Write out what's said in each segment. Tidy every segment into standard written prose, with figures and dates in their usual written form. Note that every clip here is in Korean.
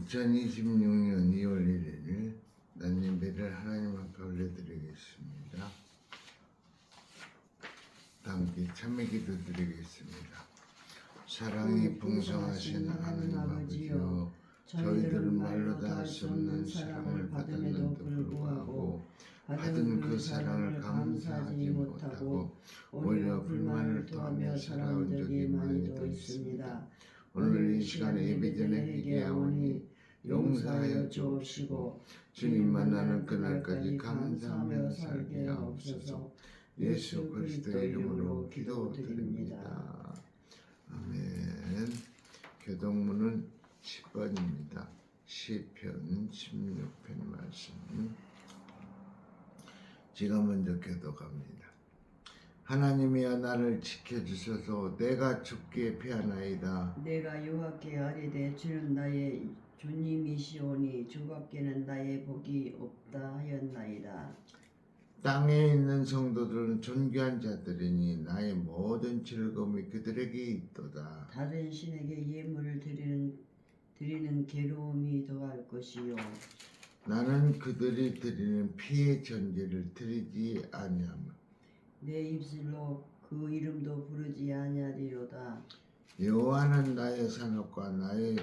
2026년 2월 1일 난 예배를 하나님 앞에 올려드리겠습니다. 다 함께 참회기도 드리겠습니다. 사랑이 풍성하신 하나님 아버지여, 저희들은 말로 다 할 수 없는 사랑을 받음에도 불구하고 받은 그 사랑을 감사하지 못하고 오히려 불만을 토하며 살아온 적이 많이도 있습니다. 오늘 이 시간에 예배 전에 회개하오니 용서하여 주옵시고 주님 만나는 그날까지 감사하며 살게 하옵소서. 예수 그리스도의 이름으로 기도드립니다. 아멘. 교동문은 10번입니다. 시편 16편 말씀. 제가 먼저 교독합니다. 하나님이여 나를 지켜주소서. 내가 죽게 피하나이다. 내가 여호와께 아뢰되 주는 나의 주님이시오니 주밖에는 나의 복이 없다 하였나이다. 땅에 있는 성도들은 존귀한 자들이니 나의 모든 즐거움이 그들에게 있도다. 다른 신에게 예물을 드리는 괴로움이 더할 것이요. 나는 그들이 드리는 피의 전제를 드리지 아니하며 내 입술로 그 이름도 부르지 아니하리로다. 여호와는 나의 산업과 나의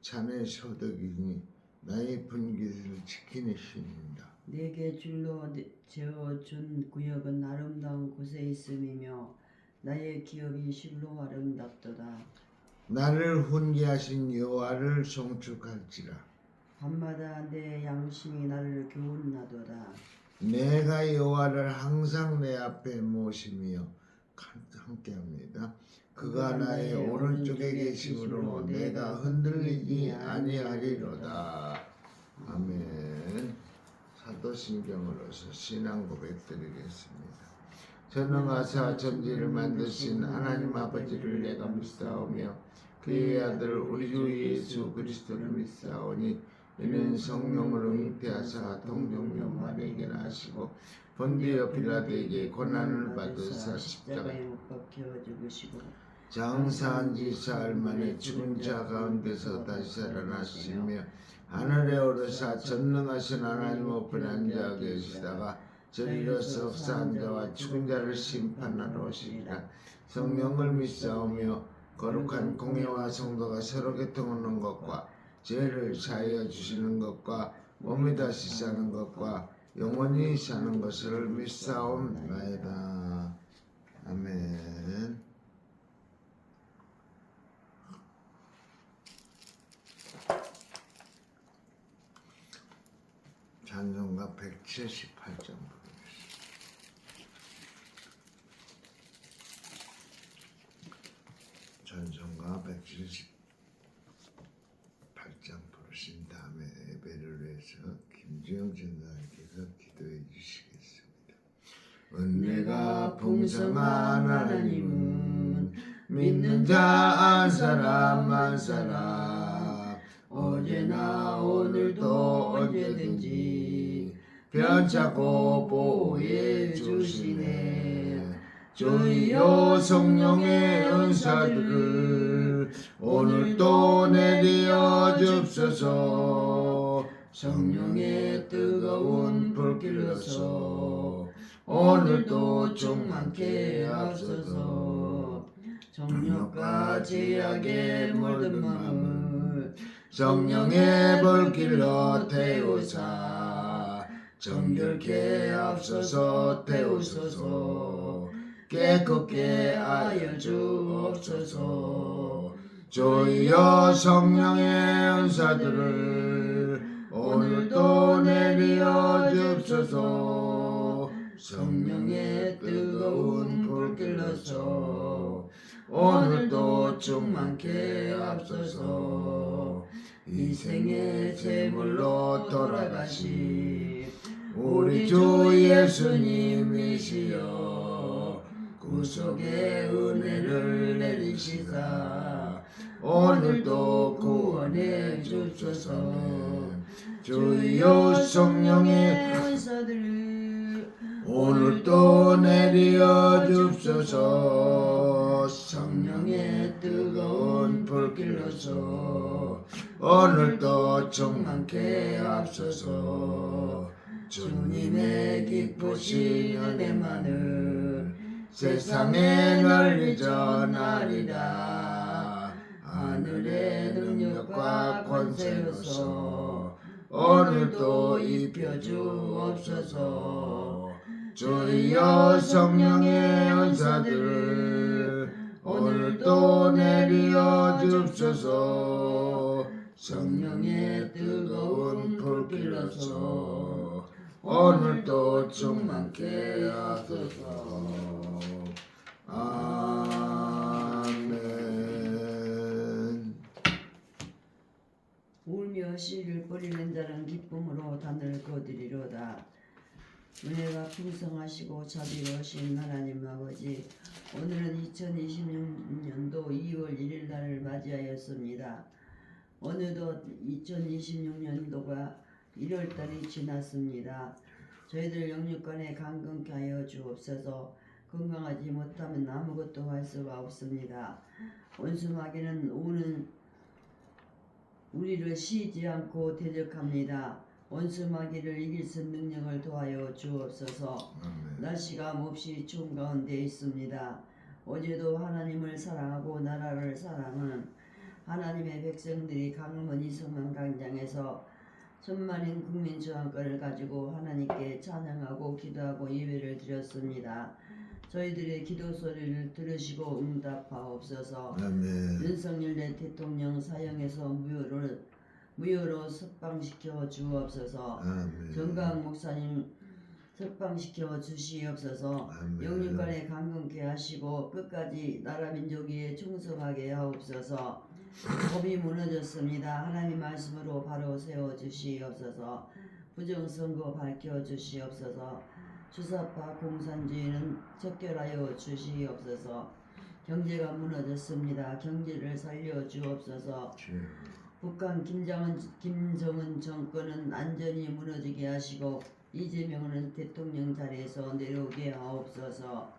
자네 소득이니 나의 분깃을 지키는 신입니다. 내게 줄로 재어준 구역은 아름다운 곳에 있음이며 나의 기업이 실로 아름답도다. 나를 훈계하신 여호와를 송축할지라. 밤마다 내 양심이 나를 교훈하도다. 내가 여호와를 항상 내 앞에 모시며 함께합니다. 그가 나의 오른쪽에 계심으로 내가 흔들리지 아니하리로다. 아멘. 사도신경으로서 신앙 고백드리겠습니다. 전능하사 천지를 만드신 하나님 아버지를 내가 믿사오며 그의 아들 우리 주 예수 그리스도를 믿사오니 이는 성령으로 잉태하사 동정녀 마리아에게 나시고 본디오 빌라도에게 고난을 받으사 십자가에 못 박혀 죽으시고 장사한 지 사흘 만에 죽은 자 가운데서 다시 살아나시며 하늘에 오르사 전능하신 하나님 앞에 앉아 계시다가 저리로서 산 자와 죽은 자를 심판하러 오시리라. 성령을 믿사오며 거룩한 공회와 성도가 서로 교통하는 것과 죄를 사하여 주시는 것과 몸이 다시 사는 것과 영원히 사는 것을 믿사옵나이다. 아멘. 찬송가 178장 부르겠습니다. 찬송가 178장 부르신 다음에 예배를 위해서 김주영 전사님께서 기도해 주시겠습니다. 은혜가 풍성한 하나님은 믿는 자 한 사람 한 사람 어제나 오늘도 언제든지 변찮고 보호해 주시네. 주여 성령의 은사들을 오늘도 내려 줍소서. 성령의 뜨거운 불길로서 오늘도 충만케 앞서서 정욕과 제약의 모든 마음을 성령의 불길로 태우사 정결케 앞서서 태우소서. 깨끗게 하여 주옵소서. 주여 성령의 은사들을 오늘도 내려 줍소서. 성령의 뜨거운 불길로서 오늘도 충만케 앞서서 이 생의 제물로 돌아가신 우리 주 예수님이시여 구속의 은혜를 내리시사 오늘도 구원해 주소서. 주여 성령의 은사들을 오늘도 내려 줍소서. 성령의 뜨거운 불길로서 오늘도 충만케 앞서서 주님의 기쁘신 은혜만을 세상에 널리 전하리라. 하늘의 능력과 권세로서 오늘도 입혀주옵소서. 주여 성령의 은사들 오늘도 내리어 주옵소서. 성령의 뜨거운 불길로서 오늘도 충만케 하소서. 아멘. 울며 씨를 뿌리는 자는 기쁨으로 단을 거두리로다. 은혜가 풍성하시고 자비로우신 하나님 아버지, 오늘은 2026년도 2월 1일 날을 맞이하였습니다. 어느덧 2026년도가 1월달이 지났습니다. 저희들 영육간에 강건케 하여 주옵소서. 건강하지 못하면 아무것도 할 수가 없습니다. 원수마귀는 오는 우리를 쉬지 않고 대적합니다. 원수마귀를 이길 수 있는 능력을 도하여 주옵소서. 날씨가 몹시 추운 가운데 있습니다. 어제도 하나님을 사랑하고 나라를 사랑하는 하나님의 백성들이 강문 이성만 광장에서 천만인 국민 저항권을 가지고 하나님께 찬양하고 기도하고 예배를 드렸습니다. 저희들의 기도 소리를 들으시고 응답하옵소서. 아멘. 윤석열 대통령 사형에서 무효로 석방시켜 주옵소서. 아멘. 정강 목사님 석방시켜 주시옵소서. 아멘. 영육간에 강건케 하시고 끝까지 나라 민족에 충성하게 하옵소서. 법이 무너졌습니다. 하나님 말씀으로 바로 세워 주시옵소서. 부정선거 밝혀 주시옵소서. 주사파 공산주의는 척결하여 주시옵소서. 경제가 무너졌습니다. 경제를 살려 주옵소서. 북한 김정은 정권은 안전히 무너지게 하시고 이재명은 대통령 자리에서 내려오게 하옵소서.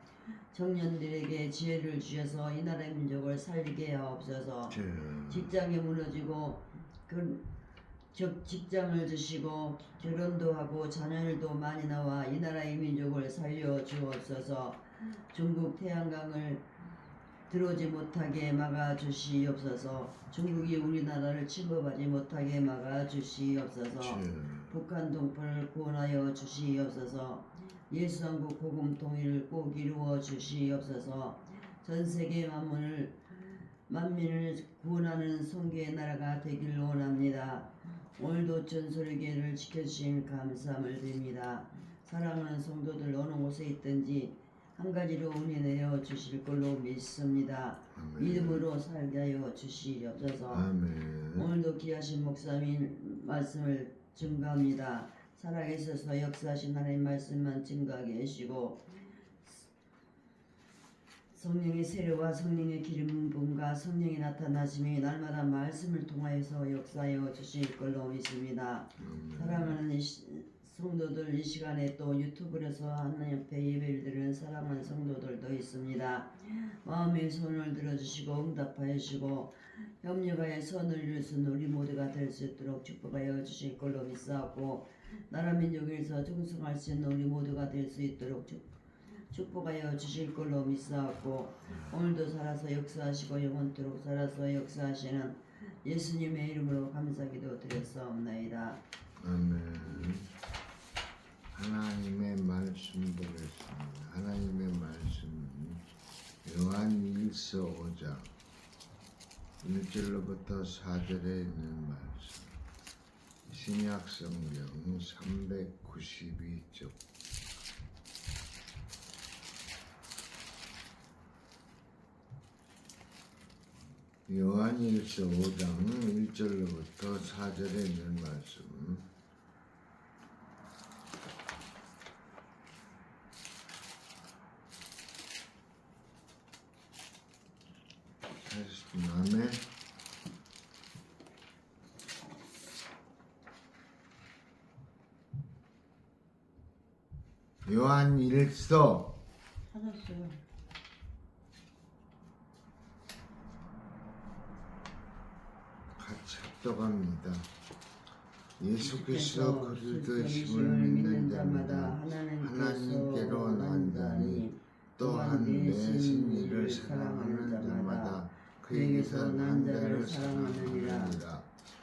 청년들에게 지혜를 주셔서 이 나라의 민족을 살리게 하옵소서. 직장이 무너지고 직장을 주시고 결혼도 하고 자녀들도 많이 나와 이 나라의 민족을 살려 주옵소서. 중국 태양광을 들어오지 못하게 막아 주시옵소서. 중국이 우리나라를 침범하지 못하게 막아 주시옵소서. 북한 동포를 구원하여 주시옵소서. 예수한국 복음 통일을 꼭 이루어 주시옵소서. 전 세계 만민을 구원하는 성교의 나라가 되길 원합니다. 오늘도 전설의교회를 지켜주신 감사함을 드립니다. 사랑하는 성도들 어느 곳에 있든지 한 가지로 은혜 내려 주실 걸로 믿습니다. 아멘. 믿음으로 살게 하여 주시옵소서. 아멘. 오늘도 귀하신 목사님 말씀을 증거합니다. 살아계셔서 역사하신 하나님 말씀만 증거하게 하시고 성령의 세례와 성령의 기름 부음과 성령의 나타나심이 날마다 말씀을 통하여서 역사하여 주실 걸로 믿습니다. 사랑하는 성도들, 이 시간에 또 유튜브에서 하나님 앞에 예배를 드리는 사랑하는 성도들도 있습니다. 마음의 손을 들어주시고 응답하여 주시고 협력하여 선을 이룰 수 있는 우리 모두가 될 수 있도록 축복하여 주실 걸로 믿사옵고 나라 민족에서 충성할 수 있는 우리 모두가 될 수 있도록 축복하여 주실 걸로 믿사옵고 오늘도 살아서 역사하시고 영원토록 살아서 역사하시는 예수님의 이름으로 감사기도 드렸사옵나이다. 아멘. 하나님의 말씀 보겠습니다. 하나님의 말씀은 요한일서 5장 1절로부터 4절에 있는 말씀. 신약 성경 392쪽. 요한일서 5장 1절로부터 4절에 있는 말씀. 아멘. 요한일서 찾았어요. 같이 첩도갑니다. 예수 그리스도 그리스도심을 믿는 자마다 하나님께로 난 자니 또한 내 신이를 사랑하는 자마다 그에게서 난 자를 사랑하느니라.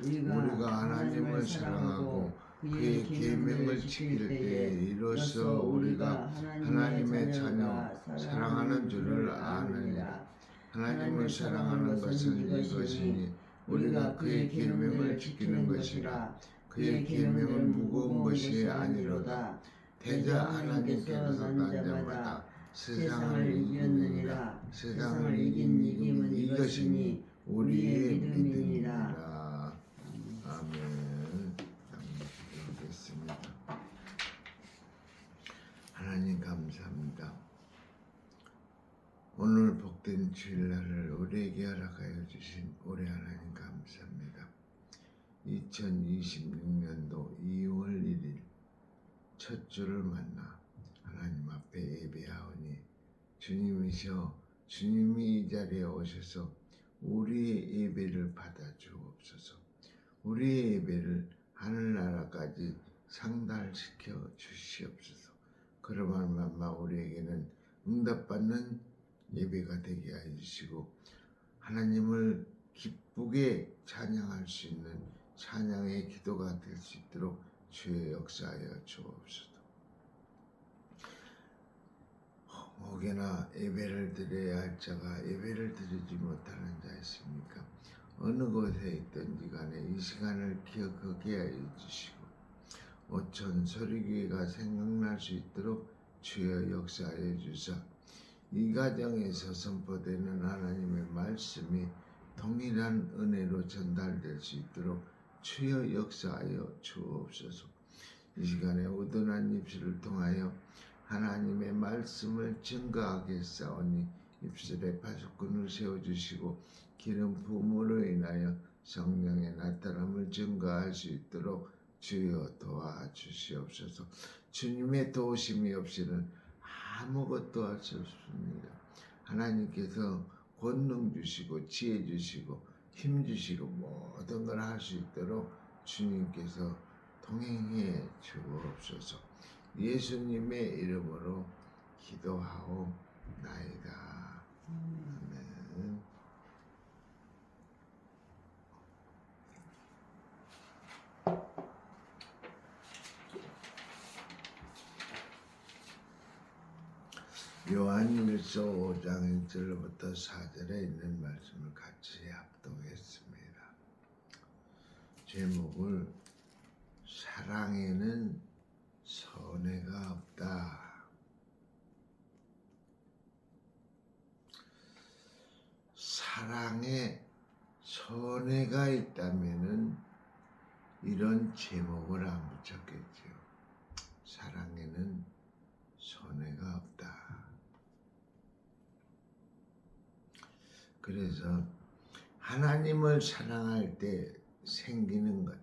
우리가 하나님을 사랑하고 그의 계명을 지킬 때에 이로써 우리가 하나님의 자녀 사랑하는 줄을 아느니라. 하나님을 사랑하는 것은 이것이니 우리가 그의 계명을 지키는 것이라. 그의 계명은 무거운 것이 아니로다. 대자 하나님께서 난 자마다 세상을 이겼느니라. 세상을 이긴 이김은 이것이니 우리의 믿음이니라. 아멘. 기도하겠습니다. 하나님 감사합니다. 오늘 복된 주일날을 우리에게 허락하여 주신 우리 하나님 감사합니다. 2026년도 2월 1일 첫 주를 만나 하나님 앞에 예배하오니 주님이셔 주님이 이 자리에 오셔서 우리의 예배를 받아 주옵소서. 우리의 예배를 하늘나라까지 상달시켜 주시옵소서. 그러므로 우리에게는 응답받는 예배가 되게 하여 주시고 하나님을 기쁘게 찬양할 수 있는 찬양의 기도가 될 수 있도록 주의 역사하여 주옵소서. 혹여나 예배를 드려야 할 자가 예배를 드리지 못하는 자 있습니까? 어느 곳에 있든지 간에 이 시간을 기억하게 하여 주시고 오천 소리교회가 생각날 수 있도록 주여 역사하여 주사 이 가정에서 선포되는 하나님의 말씀이 동일한 은혜로 전달될 수 있도록 주여 역사하여 주옵소서. 이 시간에 우둔한 입술을 통하여 하나님의 말씀을 증거하게 싸우니 입술에 파수꾼을 세워주시고 기름 부음으로 인하여 성령의 나타남을 증거할 수 있도록 주여 도와주시옵소서. 주님의 도우심이 없이는 아무것도 할 수 없습니다. 하나님께서 권능 주시고 지혜 주시고 힘 주시고 모든 걸 할 수 있도록 주님께서 동행해 주옵소서. 예수님의 이름으로 기도하옵나이다. 아멘. 요한일서 5장 1절부터 4절에 있는 말씀을 같이 합독했습니다. 제목을 사랑에는 손해가 없다. 사랑에 손해가 있다면은 이런 제목을 안 붙였겠죠. 사랑에는 손해가 없다. 그래서 하나님을 사랑할 때 생기는 것.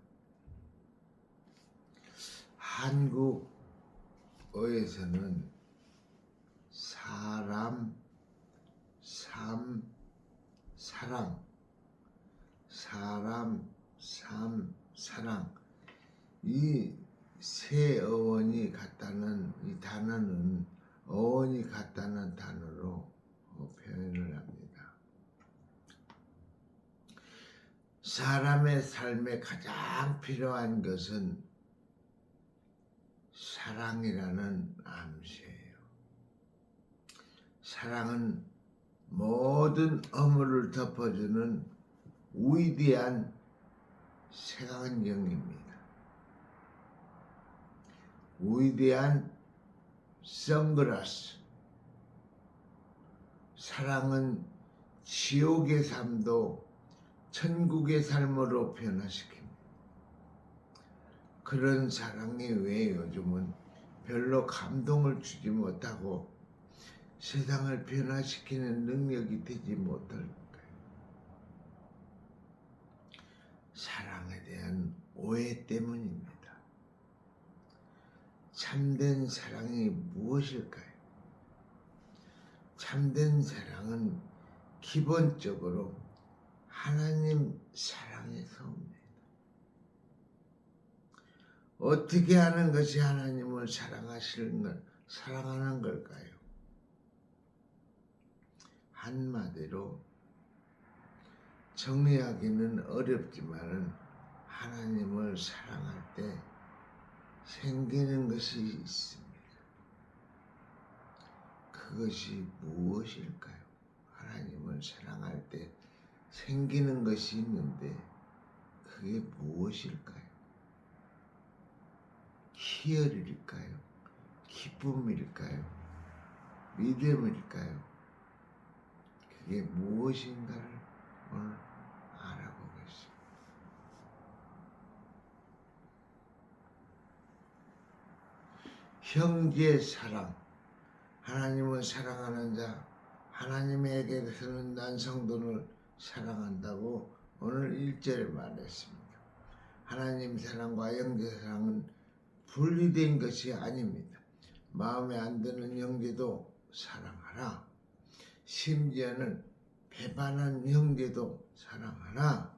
한국어에서는 사람, 삶, 사랑, 사람, 삶, 사랑 이 세 어원이 같다는 이 단어는 어원이 같다는 단어로 표현을 합니다. 사람의 삶에 가장 필요한 것은 사랑이라는 암시예요. 사랑은 모든 허물을 덮어주는 위대한 색안경입니다. 위대한 선글라스. 사랑은 지옥의 삶도 천국의 삶으로 변화시킵니다. 그런 사랑이 왜 요즘은 별로 감동을 주지 못하고 세상을 변화시키는 능력이 되지 못할까요? 사랑에 대한 오해 때문입니다. 참된 사랑이 무엇일까요? 참된 사랑은 기본적으로 하나님 사랑에서 옵니다. 어떻게 하는 것이 하나님을 사랑하는 걸까요? 한마디로 정리하기는 어렵지만은 하나님을 사랑할 때 생기는 것이 있습니다. 그것이 무엇일까요? 하나님을 사랑할 때 생기는 것이 있는데 그게 무엇일까요? 희열일까요? 기쁨일까요? 믿음일까요? 그게 무엇인가를 오늘 알아보겠습니다. 형제 사랑, 하나님을 사랑하는 자, 하나님에게서는 난 성도를 사랑한다고 오늘 1절에 말했습니다. 하나님 사랑과 형제 사랑은 분리된 것이 아닙니다. 마음에 안 드는 형제도 사랑하라. 심지어는 배반한 형제도 사랑하라.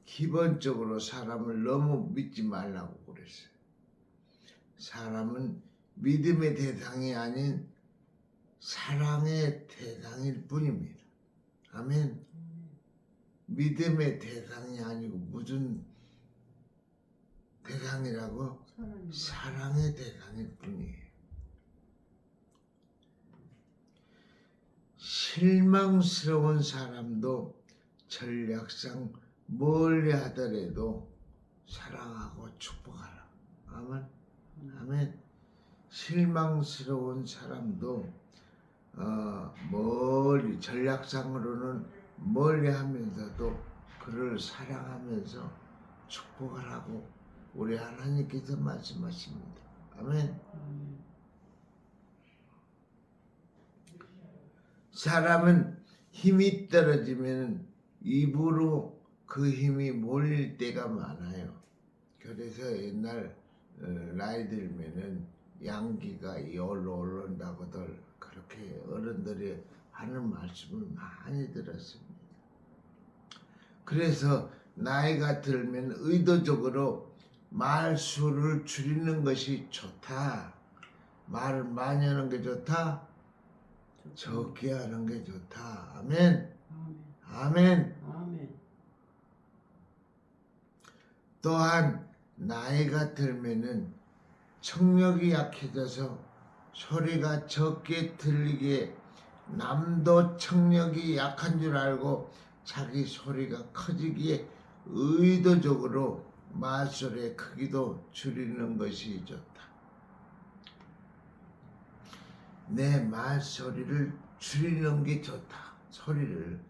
기본적으로 사람을 너무 믿지 말라고 그랬어요. 사람은 믿음의 대상이 아닌 사랑의 대상일 뿐입니다. 아멘. 믿음의 대상이 아니고 무슨 대상이라고? 사랑의 대상일 뿐이에요. 실망스러운 사람도 전략상 멀리 하더라도 사랑하고 축복하라. 아멘. 아멘. 실망스러운 사람도 멀리 전략상으로는 멀리 하면서도 그를 사랑하면서 축복하라고 우리 하나님께서 말씀하십니다. 아멘. 사람은 힘이 떨어지면 입으로 그 힘이 몰릴 때가 많아요. 그래서 옛날 나이 들면은 양기가 열로 오른다고들 그렇게 어른들이 하는 말씀을 많이 들었습니다. 그래서 나이가 들면 의도적으로 말수를 줄이는 것이 좋다. 말을 많이 하는 게 좋다. 적게 하는 게 좋다. 아멘. 아멘. 아멘. 또한 나이가 들면은 청력이 약해져서 소리가 적게 들리게 남도 청력이 약한 줄 알고 자기 소리가 커지기에 의도적으로 말소리의 크기도 줄이는 것이 좋다. 내 말소리를 줄이는 게 좋다. 소리를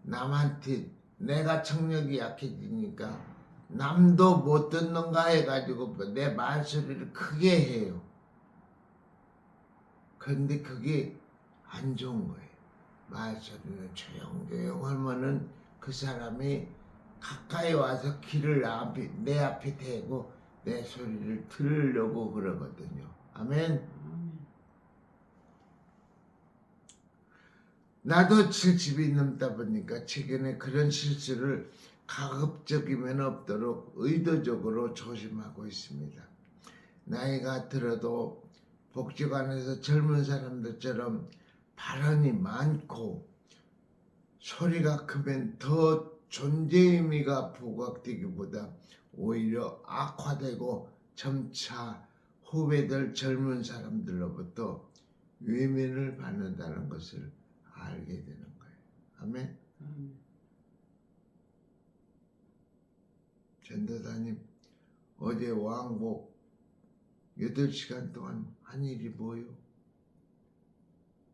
남한테 내가 청력이 약해지니까 남도 못 듣는가 해가지고 내 말소리를 크게 해요. 그런데 그게 안 좋은 거예요. 말소리는 조용조용 하면은 그 사람이 가까이 와서 귀를 내 앞에 대고 내 소리를 들으려고 그러거든요. 아멘. 나도 70이 넘다 보니까 최근에 그런 실수를 가급적이면 없도록 의도적으로 조심하고 있습니다. 나이가 들어도 복지관에서 젊은 사람들처럼 발언이 많고 소리가 크면 더 존재 의미가 부각되기보다 오히려 악화되고 점차 후배들 젊은 사람들로부터 외면을 받는다는 것을 알게 되는 거예요. 아멘. 전도사님, 어제 왕복 8시간 동안 한 일이 뭐요?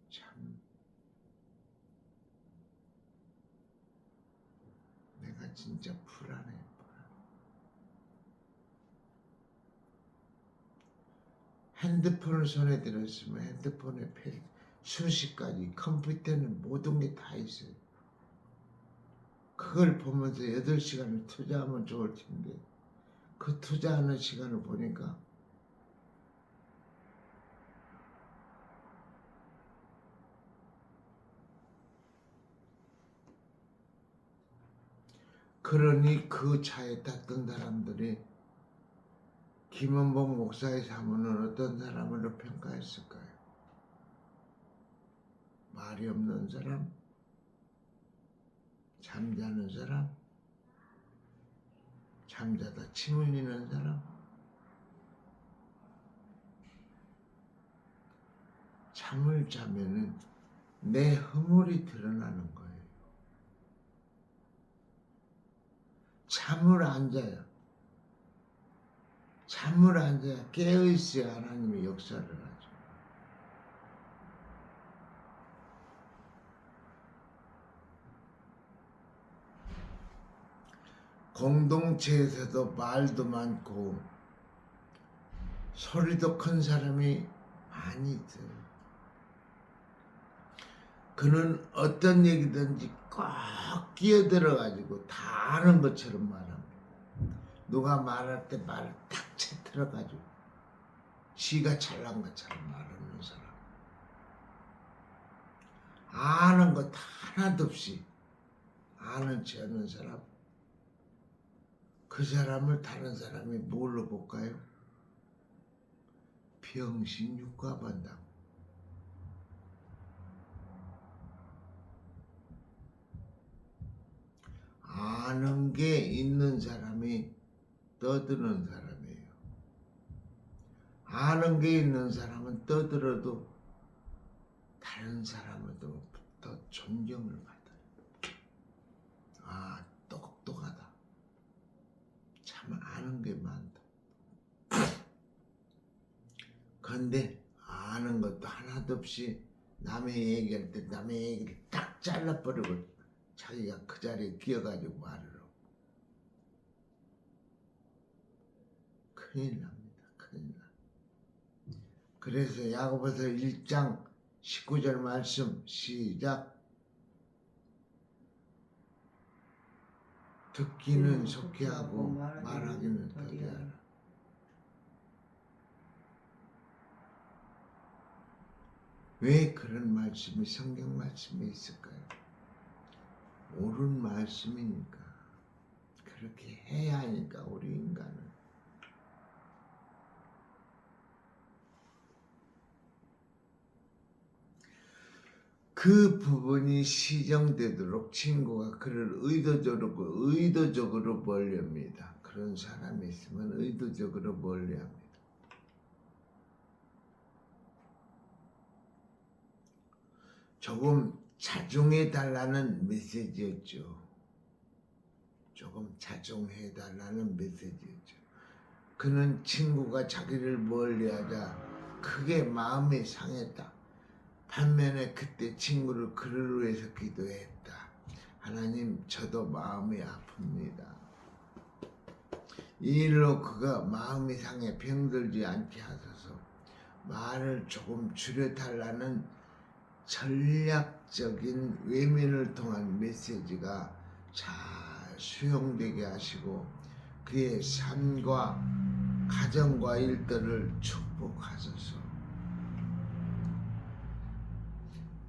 참 내가 진짜 불안해. 핸드폰을 손에 들었으면 핸드폰에 수식까지 컴퓨터는 모든 게 다 있어요. 그걸 보면서 8시간을 투자하면 좋을 텐데 그 투자하는 시간을 보니까 그러니 그 차에 탔던 사람들이 김원봉 목사의 사모는 어떤 사람으로 평가했을까요? 말이 없는 사람? 잠자는 사람? 잠자다 침 흘리는 사람? 잠을 자면은 내 허물이 드러나는 거예요. 잠을 안 자요. 잠을 안 자야 깨어있어야 하나님의 역사를 하죠. 공동체에서도 말도 많고 소리도 큰 사람이 많이 있어요. 그는 어떤 얘기든지 꼭 끼어들어가지고 다 아는 것처럼 말합니다. 누가 말할 때 말을 탁 채틀어가지고 지가 잘난 것처럼 말하는 사람. 아는 것 하나도 없이 아는 체 없는 사람. 그 사람을 다른 사람이 뭘로 볼까요? 병신 육가반당. 아는 게 있는 사람이 떠드는 사람이에요. 아는 게 있는 사람은 떠들어도 다른 사람으로부터 존경을 받아요. 아, 똑똑하다. 참 아는 게 많다. 그런데 아는 것도 하나도 없이 남의 얘기할 때 남의 얘기를 딱 잘라버리고 자기가 그 자리에 끼어가지고 말을 하고. 큰일 납니다. 큰일 나. 그래서 야고보서 1장 19절 말씀 시작. 듣기는 속히 하고 말하기는 더디하라. 왜 그런 말씀이 성경 말씀에 있을까요? 옳은 말씀이니까. 그렇게 해야 하니까 우리 인간은. 그 부분이 시정되도록 친구가 그를 의도적으로 멀리합니다. 그런 사람이 있으면 의도적으로 멀리합니다. 조금 자중해달라는 메시지였죠. 조금 자중해달라는 메시지였죠. 그는 친구가 자기를 멀리하자 크게 마음이 상했다. 반면에 그때 친구를 그를 위해서 기도했다. 하나님, 저도 마음이 아픕니다. 이 일로 그가 마음이 상해 병들지 않게 하소서. 말을 조금 줄여달라는 전략적인 외면을 통한 메시지가 잘 수용되게 하시고 그의 삶과 가정과 일들을 축복하소서.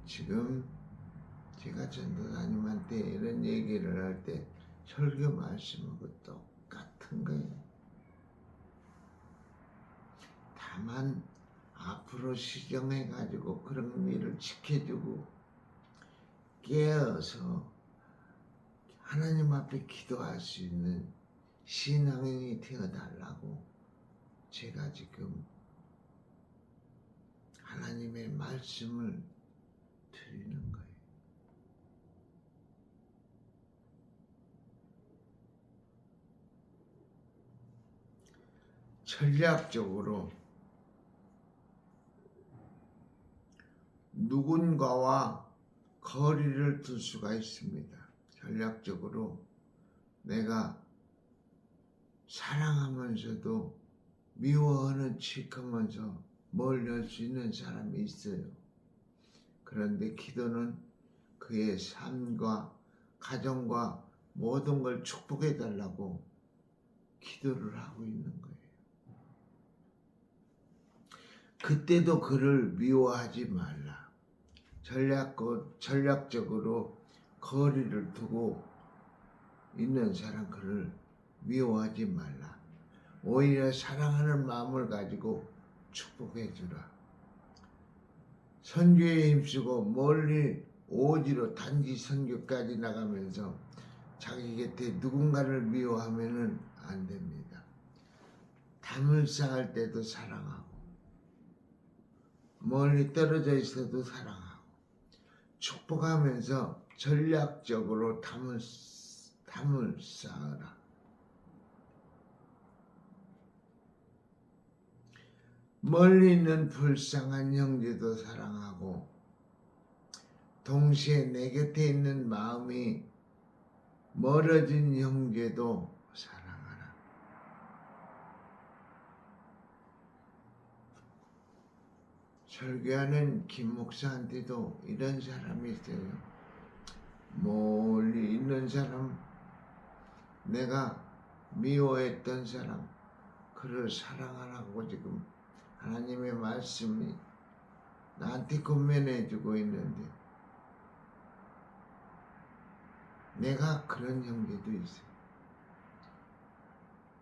지금 제가 전도사님한테 이런 얘기를 할 때 설교 말씀하고 똑같은 거예요. 다만 앞으로 시정해가지고 그런 일을 지켜주고 깨어서 하나님 앞에 기도할 수 있는 신앙인이 되어달라고 제가 지금 하나님의 말씀을 드리는 거예요. 전략적으로 누군가와 거리를 둘 수가 있습니다. 전략적으로 내가 사랑하면서도 미워하는 척하면서 멀리할 수 있는 사람이 있어요. 그런데 기도는 그의 삶과 가정과 모든 걸 축복해 달라고 기도를 하고 있는 거예요. 그때도 그를 미워하지 말라. 전략적으로 거리를 두고 있는 사람 그를 미워하지 말라. 오히려 사랑하는 마음을 가지고 축복해 주라. 선교에 힘쓰고 멀리 오지로 단지 선교까지 나가면서 자기 곁에 누군가를 미워하면은 안 됩니다. 담을 쌓을 때도 사랑하고 멀리 떨어져 있어도 사랑하고 축복하면서 전략적으로 담을 쌓아라. 멀리 있는 불쌍한 형제도 사랑하고 동시에 내 곁에 있는 마음이 멀어진 형제도 사랑하라. 설교하는 김 목사한테도 이런 사람이 있어요. 멀리 있는 사람, 내가 미워했던 사람, 그를 사랑하라고 지금 하나님의 말씀이 나한테 권면해주고 있는데 내가 그런 형제도 있어요.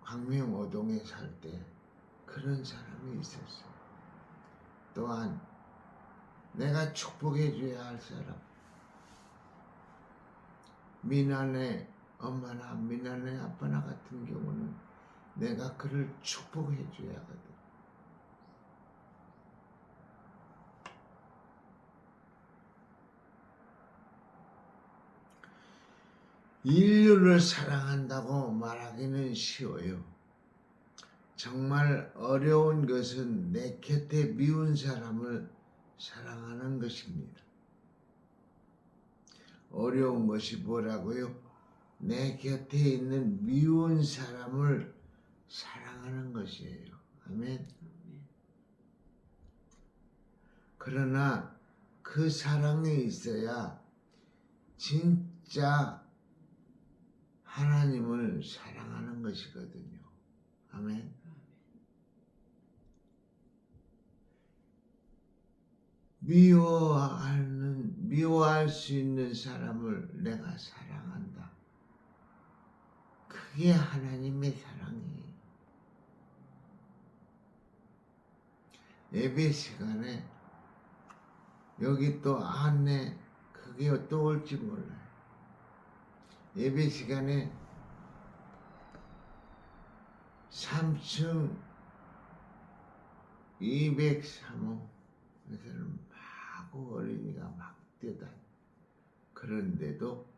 광명오동에 살 때 그런 사람이 있었어요. 또한 내가 축복해줘야 할 사람, 미난의 엄마나 미난의 아빠나 같은 경우는 내가 그를 축복해줘야 하거든. 인류를 사랑한다고 말하기는 쉬워요. 정말 어려운 것은 내 곁에 미운 사람을 사랑하는 것입니다. 어려운 것이 뭐라고요? 내 곁에 있는 미운 사람을 사랑하는 것이에요. 아멘. 그러나 그 사랑이 있어야 진짜 하나님을 사랑하는 것이거든요. 아멘. 미워할 수 있는 사람을 내가 사랑한다. 그게 하나님의 사랑이에요. 예배 시간에 여기 또 안에 그게 또 올지 몰라요. 예배 시간에 3층 203호 에서는 마구 어린이가 막 뛰어다녀. 그런데도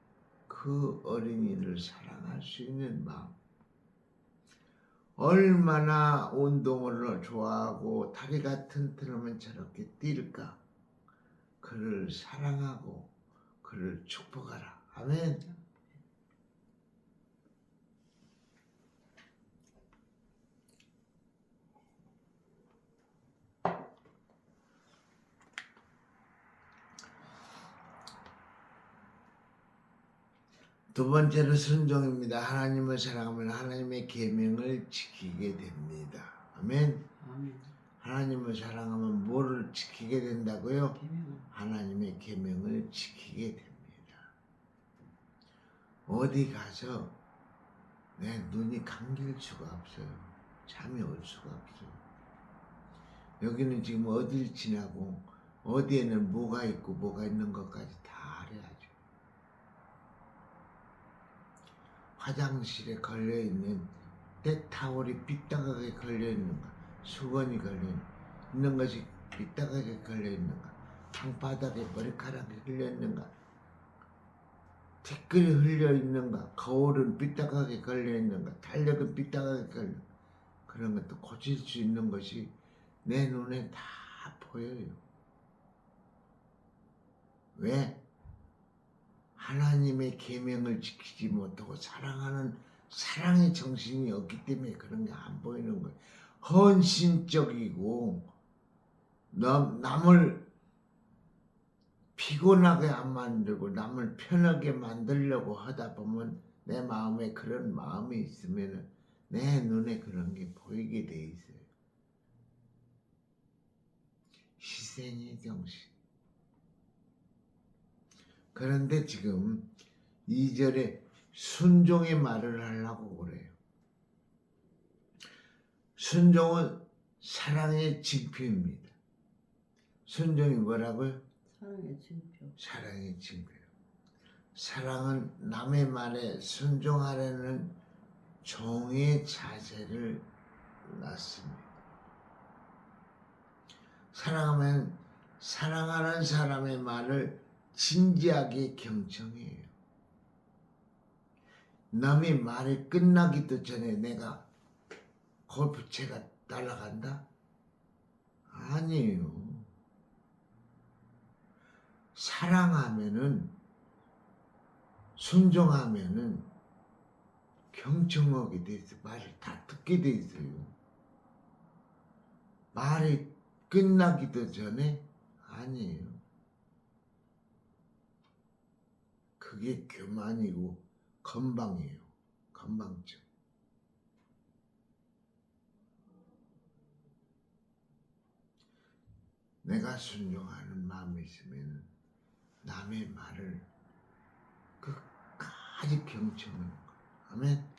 그 어린이를 사랑할 수 있는 마음, 얼마나 운동을 좋아하고 다리가 튼튼하면 저렇게 뛸까. 그를 사랑하고 그를 축복하라. 아멘. 두 번째로 순종입니다. 하나님을 사랑하면 하나님의 계명을 지키게 됩니다. 아멘. 아멘. 하나님을 사랑하면 뭐를 지키게 된다고요? 계명. 하나님의 계명을 지키게 됩니다. 어디 가서 내 눈이 감길 수가 없어요. 잠이 올 수가 없어요. 여기는 지금 어딜 지나고 어디에는 뭐가 있고 뭐가 있는 것까지 다 알아야죠. 화장실에 걸려있는 때타올이 삐딱하게 걸려있는가, 수건이 걸려있는 것이 삐딱하게 걸려있는가, 방바닥에 머리카락이 흘려있는가, 티끌이 흘려있는가, 거울은 삐딱하게 걸려있는가, 달력은 삐딱하게 걸려, 그런 것도 고칠 수 있는 것이 내 눈에 다 보여요. 왜? 하나님의 계명을 지키지 못하고 사랑하는 사랑의 정신이 없기 때문에 그런 게 안 보이는 거예요. 헌신적이고 남을 피곤하게 안 만들고 남을 편하게 만들려고 하다 보면 내 마음에 그런 마음이 있으면 내 눈에 그런 게 보이게 돼 있어요. 희생의 정신. 그런데 지금 2절에 순종의 말을 하려고 그래요. 순종은 사랑의 징표입니다. 순종이 뭐라고요? 사랑의 징표. 사랑의 징표요. 사랑은 남의 말에 순종하려는 종의 자세를 낳습니다. 사랑하면 사랑하는 사람의 말을 진지하게 경청해요. 남의 말이 끝나기도 전에 내가 골프채가 날아간다? 아니에요. 사랑하면은, 순종하면은 경청하게 돼 있어요. 말을 다 듣게 돼 있어요. 말이 끝나기도 전에 아니에요. 그게 교만이고 건방이에요. 건방증. 내가 순종하는 마음이 있으면 남의 말을 끝까지 경청하는 거예요. 아멘.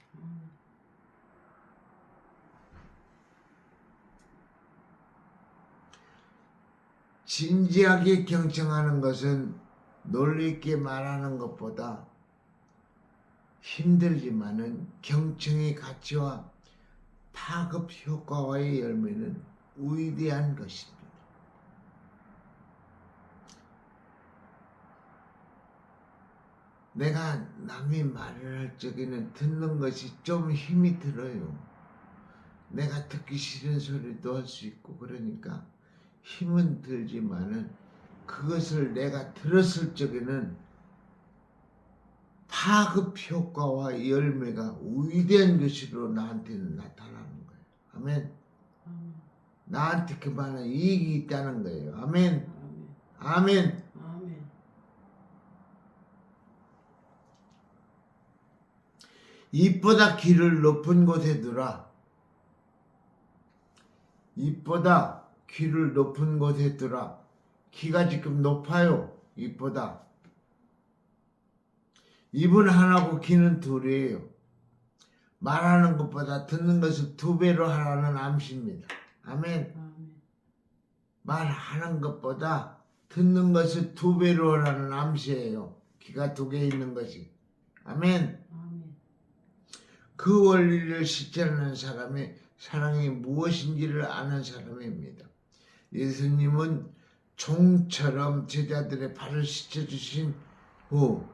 진지하게 경청하는 것은 논리 있게 말하는 것보다 힘들지만은 경청의 가치와 파급 효과와의 열매는 위대한 것입니다. 내가 남이 말을 할 적에는 듣는 것이 좀 힘이 들어요. 내가 듣기 싫은 소리도 할 수 있고 그러니까 힘은 들지만은 그것을 내가 들었을 적에는 파급 효과와 열매가 위대한 것으로 나한테는 나타나는 거예요. 아멘. 나한테 그만한 이익이 있다는 거예요. 아멘. 아멘. 아멘. 입보다 귀를 높은 곳에 두라. 입보다 귀를 높은 곳에 두라. 귀가 지금 높아요. 입보다. 입은 하나고 귀는 둘이에요. 말하는 것보다 듣는 것을 2배로 하라는 암시입니다. 아멘. 말하는 것보다 듣는 것을 2배로 하라는 암시예요. 귀가 2개 있는 것이. 아멘. 그 원리를 실천하는 사람이 사랑이 무엇인지를 아는 사람입니다. 예수님은 종처럼 제자들의 발을 씻어주신 후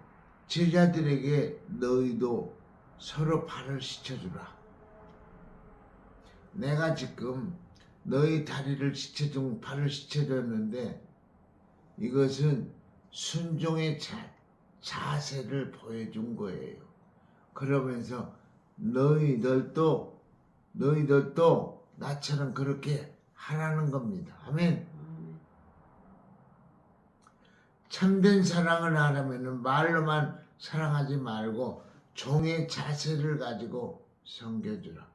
제자들에게 너희도 서로 발을 씻어주라. 내가 지금 너희 다리를 씻어준 발을 씻어줬는데 이것은 순종의 자세를 보여준 거예요. 그러면서 너희들도 나처럼 그렇게 하라는 겁니다. 아멘. 참된 사랑을 하려면 말로만 사랑하지 말고 종의 자세를 가지고 섬겨주라.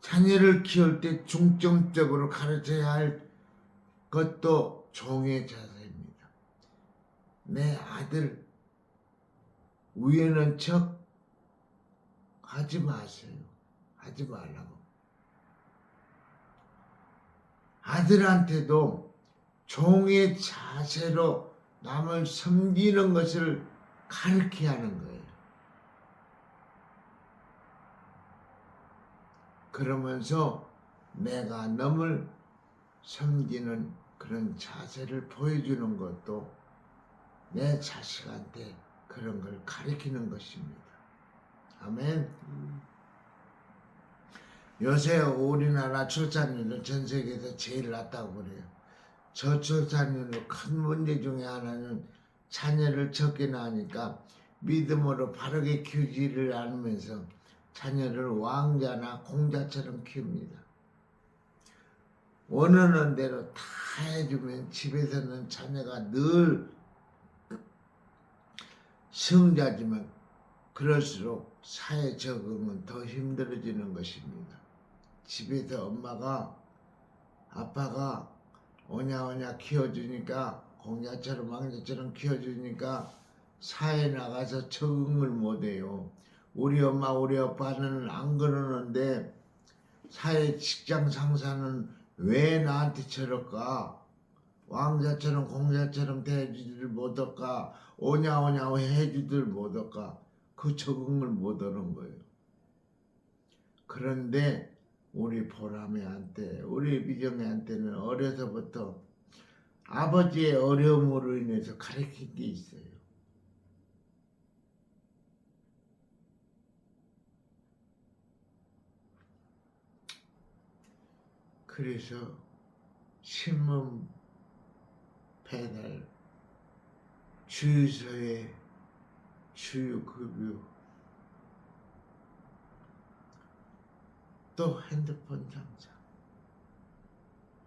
자녀를 키울 때 중점적으로 가르쳐야 할 것도 종의 자세입니다. 내 아들 우연한 척 하지 마세요. 하지 말라고. 아들한테도 종의 자세로 남을 섬기는 것을 가르쳐야 하는 거예요. 그러면서 내가 남을 섬기는 그런 자세를 보여주는 것도 내 자식한테 그런 걸 가르치는 것입니다. 아멘. 요새 우리나라 출산율은 전 세계에서 제일 낮다고 그래요. 저출산율의 큰 문제 중에 하나는 자녀를 적게 낳으니까 믿음으로 바르게 키우지를 않으면서 자녀를 왕자나 공자처럼 키웁니다. 원하는 대로 다 해주면 집에서는 자녀가 늘 승자지만 그럴수록 사회 적응은 더 힘들어지는 것입니다. 집에서 엄마가 아빠가 오냐오냐 키워주니까 공자처럼 왕자처럼 키워주니까 사회 나가서 적응을 못해요. 우리 엄마 우리 아빠는 안 그러는데 사회 직장 상사는 왜 나한테 저럴까? 왕자처럼 공자처럼 대해주지를 못할까? 오냐오냐 해주들 못할까? 그 적응을 못하는 거예요. 그런데 우리 보람이한테 우리 미정이한테는 어려서부터 아버지의 어려움으로 인해서 가르친 게 있어요. 그래서 신문 배달, 주유소에 주유급여, 또 핸드폰 장사,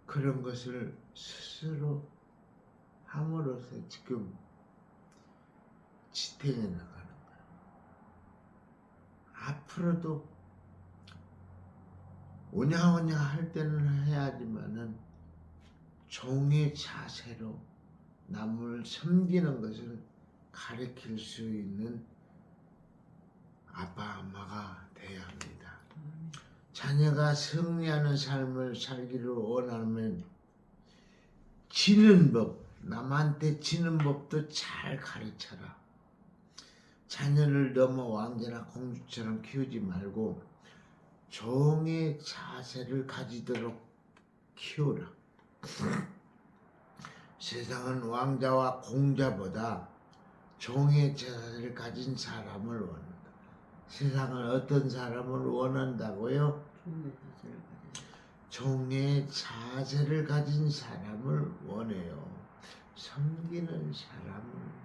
그런 것을 스스로 함으로써 지금 지탱해 나가는 거예요. 앞으로도 오냐오냐 할 때는 해야지만은 종의 자세로 남을 섬기는 것을 가르칠 수 있는 아빠 엄마가 돼야 합니다. 자녀가 승리하는 삶을 살기를 원하면 지는 법, 남한테 지는 법도 잘 가르쳐라. 자녀를 너무 왕자나 공주처럼 키우지 말고 종의 자세를 가지도록 키우라. 세상은 왕자와 공자보다 종의 자세를 가진 사람을 원한다. 세상은 어떤 사람을 원한다고요? 종의 자세를 가진 사람을 원해요. 섬기는 사람을.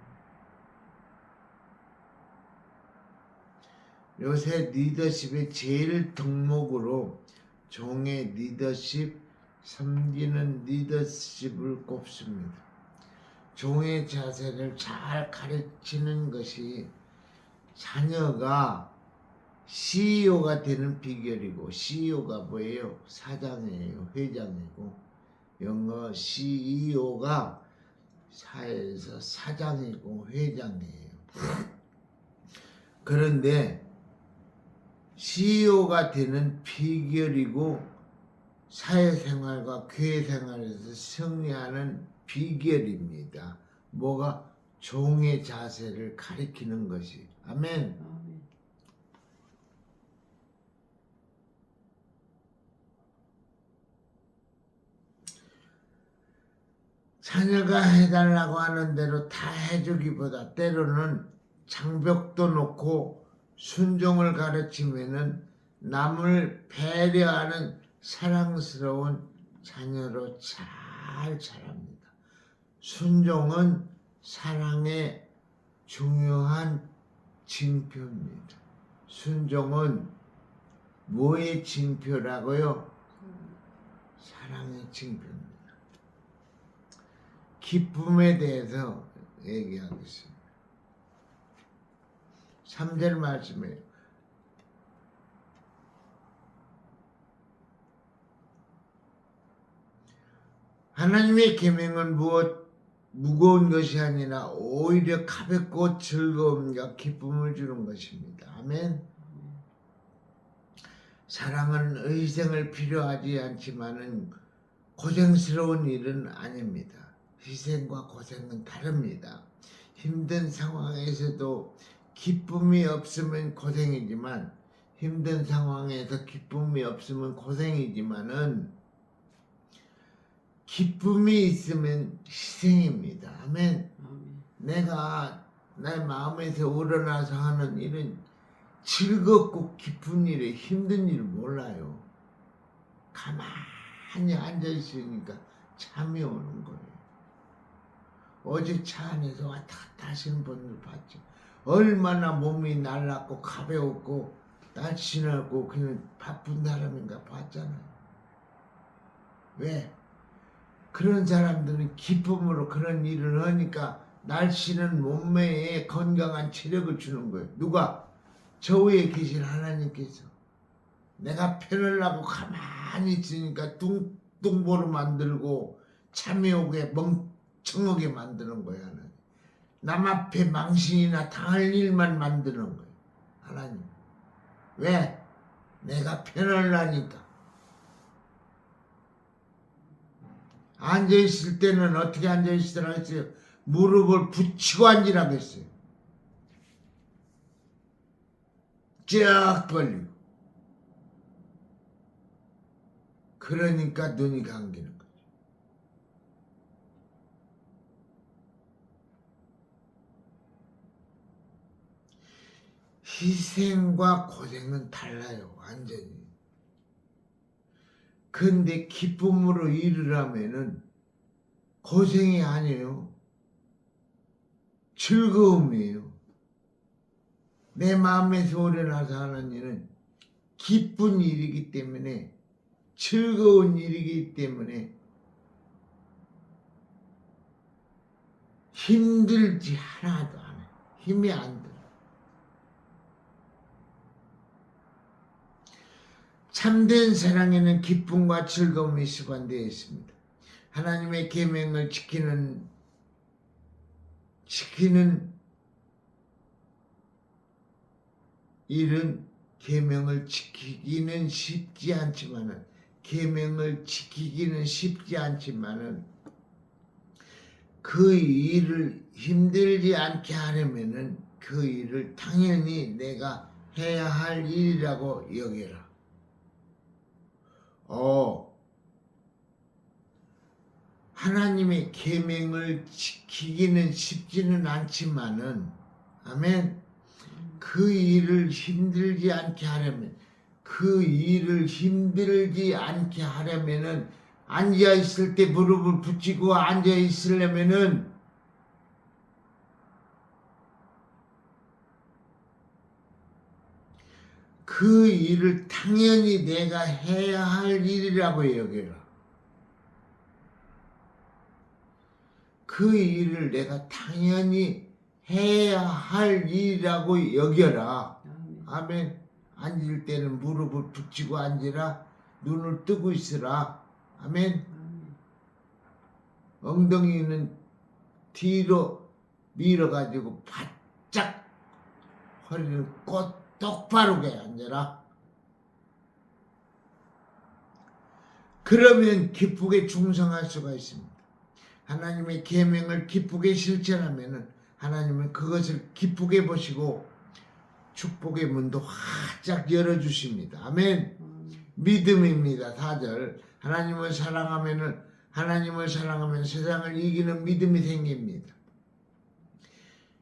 요새 리더십의 제일 덕목으로 종의 리더십, 섬기는 리더십을 꼽습니다. 종의 자세를 잘 가르치는 것이 자녀가 CEO가 되는 비결이고, CEO가 뭐예요? 사장이에요. 회장이고, 영어 CEO가 사회에서 사장이고 회장이에요. 그런데 CEO가 되는 비결이고 사회생활과 교회생활에서 승리하는 비결입니다. 뭐가? 종의 자세를 가리키는 것이. 아멘. 자녀가 해달라고 하는 대로 다 해주기보다 때로는 장벽도 놓고 순종을 가르치면은 남을 배려하는 사랑스러운 자녀로 잘 자랍니다. 순종은 사랑의 중요한 징표입니다. 순종은 뭐의 징표라고요? 사랑의 징표입니다. 기쁨에 대해서 얘기하겠습니다. 3절 말씀이에요. 하나님의 계명은 무거운 것이 아니라 오히려 가볍고 즐거움과 기쁨을 주는 것입니다. 아멘. 사랑은 의생을 필요하지 않지만은 고생스러운 일은 아닙니다. 희생과 고생은 다릅니다. 힘든 상황에서도 기쁨이 없으면 고생이지만, 힘든 상황에서 기쁨이 없으면 고생이지만은 기쁨이 있으면 희생입니다. 아멘. 내가 내 마음에서 우러나서 하는 일은 즐겁고 기쁜 일에 힘든 일을 몰라요. 가만히 앉아 있으니까 잠이 오는 거예요. 어제 차 안에서 왔다 갔다 하시는 분들 봤죠. 얼마나 몸이 날랐고 가벼웠고 날씬하고 그냥 바쁜 사람인가 봤잖아요. 왜? 그런 사람들은 기쁨으로 그런 일을 하니까 날씬한 몸매에 건강한 체력을 주는 거예요. 누가? 저 위에 계신 하나님께서. 내가 편하려고 가만히 있으니까 뚱뚱보로 만들고 잠이 오게 멍청하게 만드는 거야. 남 앞에 망신이나 당할 일만 만드는 거예요. 하나님. 왜? 내가 편하려니까. 앉아있을 때는 어떻게 앉아있으라 했어요? 무릎을 붙이고 앉으라고 했어요. 쫙 벌리고. 그러니까 눈이 감기는 거죠. 희생과 고생은 달라요. 완전히. 근데 기쁨으로 일을 하면은 고생이 아니에요. 즐거움이에요. 내 마음에서 우러나서 하는 일은 기쁜 일이기 때문에, 즐거운 일이기 때문에 힘들지 하나도 안 해요. 힘이 안 들어. 참된 사랑에는 기쁨과 즐거움이 수반되어 있습니다. 하나님의 계명을 지키는 일은 계명을 지키기는 쉽지 않지만은 그 일을 힘들지 않게 하려면은 그 일을 당연히 내가 해야 할 일이라고 여겨라. 하나님의 계명을 지키기는 쉽지는 않지만은, 아멘. 그 일을 힘들지 않게 하려면은 앉아 있을 때 무릎을 붙이고 앉아 있으려면은 그 일을 당연히 내가 해야 할 일이라고 여겨라. 그 일을 내가 당연히 해야 할 일이라고 여겨라. 아멘. 앉을 때는 무릎을 붙이고 앉으라. 눈을 뜨고 있으라. 아멘. 엉덩이는 뒤로 밀어가지고 바짝, 허리는 똑바르게 앉아라. 그러면 기쁘게 충성할 수가 있습니다. 하나님의 계명을 기쁘게 실천하면은 하나님은 그것을 기쁘게 보시고 축복의 문도 활짝 열어주십니다. 아멘. 믿음입니다. 4절. 하나님을 사랑하면 세상을 이기는 믿음이 생깁니다.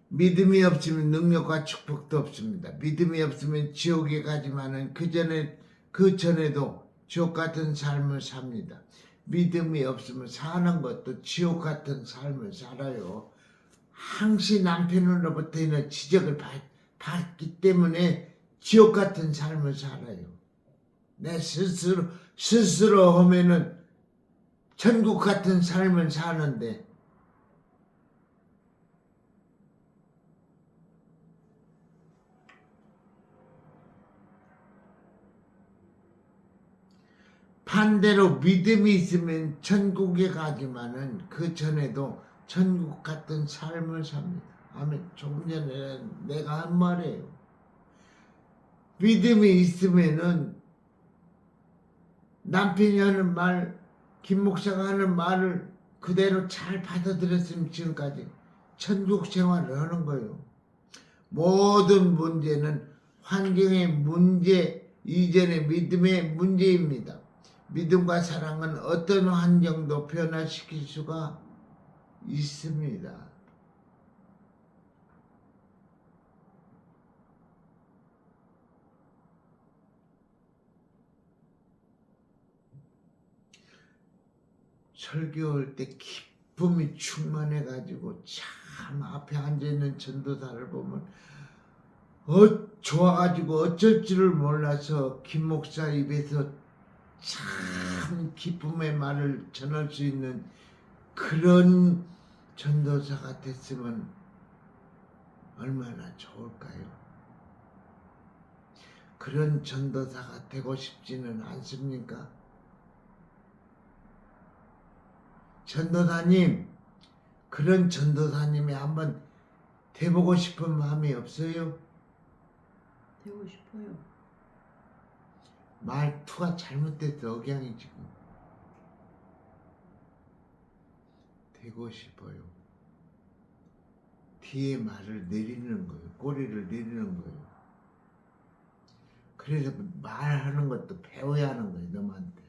믿음이 없으면 능력과 축복도 없습니다. 믿음이 없으면 지옥에 가지만은 그 전에도 지옥 같은 삶을 삽니다. 믿음이 없으면 사는 것도 지옥 같은 삶을 살아요. 항시 남편으로부터 지적을 받기 때문에 지옥 같은 삶을 살아요. 내 스스로 하면은 천국 같은 삶을 사는데, 반대로 믿음이 있으면 천국에 가지만은 그 전에도 천국 같은 삶을 삽니다. 아멘. 조금 전에 내가 한 말이에요. 믿음이 있으면은 남편이 하는 말, 김 목사가 하는 말을 그대로 잘 받아들였으면 지금까지 천국 생활을 하는 거예요. 모든 문제는 환경의 문제 이전의 믿음의 문제입니다. 믿음과 사랑은 어떤 환경도 변화시킬 수가 있습니다. 설교할 때 기쁨이 충만해가지고 참 앞에 앉아있는 전도사를 보면 좋아가지고 어쩔 줄을 몰라서 김 목사 입에서 참 기쁨의 말을 전할 수 있는 그런 전도사가 됐으면 얼마나 좋을까요? 그런 전도사가 되고 싶지는 않습니까? 전도사님, 그런 전도사님이 한번 돼보고 싶은 마음이 없어요? 되고 싶어요. 말투가 잘못됐어, 억양이 지금. 되고 싶어요. 뒤에 말을 내리는 거예요. 꼬리를 내리는 거예요. 그래서 말하는 것도 배워야 하는 거예요, 너한테.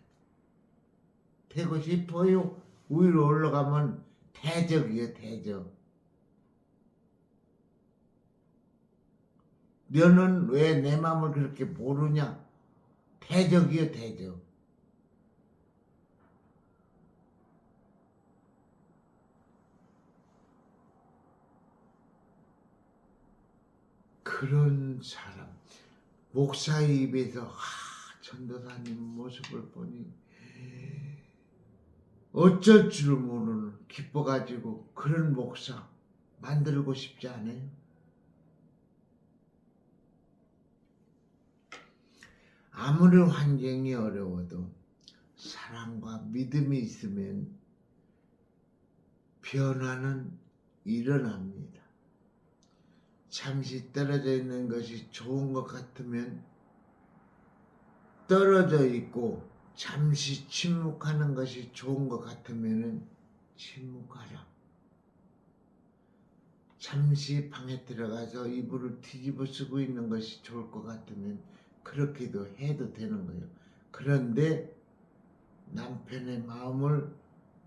되고 싶어요. 위로 올라가면 대적이에요, 대적. 너는 왜 내 마음을 그렇게 모르냐? 대적이에요, 대적. 그런 사람, 목사의 입에서 전도사님 모습을 보니 어쩔 줄 모르는 기뻐가지고 그런 목사 만들고 싶지 않아요? 아무리 환경이 어려워도 사랑과 믿음이 있으면 변화는 일어납니다. 잠시 떨어져 있는 것이 좋은 것 같으면 떨어져 있고, 잠시 침묵하는 것이 좋은 것 같으면 침묵하라. 잠시 방에 들어가서 이불을 뒤집어 쓰고 있는 것이 좋을 것 같으면 그렇게도 해도 되는 거예요. 그런데 남편의 마음을,